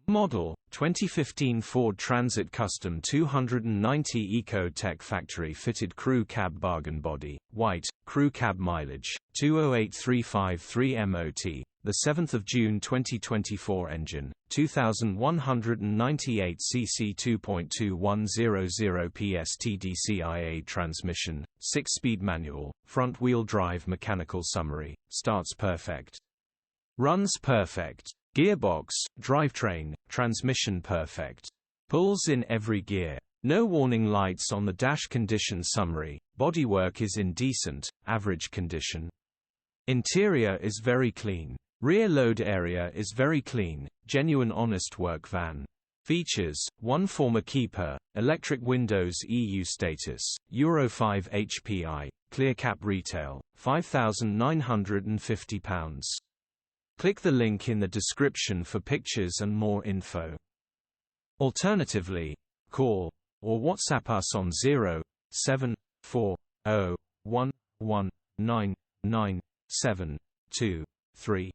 Model 2015 Ford Transit Custom 290 Eco-Tech Factory Fitted Crew Cab Bargain Body, White, Crew Cab Mileage 208353 MOT, the 7th of June 2024 Engine 2198 cc 2.2100 PS TDCI-A Transmission, 6-speed manual, front-wheel drive mechanical summary, starts perfect. Runs perfect. Gearbox, drivetrain, transmission perfect. Pulls in every gear. No warning lights on the dash. Condition summary, bodywork is in decent, average condition. Interior is very clean. Rear load area is very clean, genuine honest work van. Features, 1 former keeper, electric windows EU status, Euro 5 HPI, clear cap retail, £5,950. Click the link in the description for pictures and more info. Alternatively, call or WhatsApp us on 07401199723.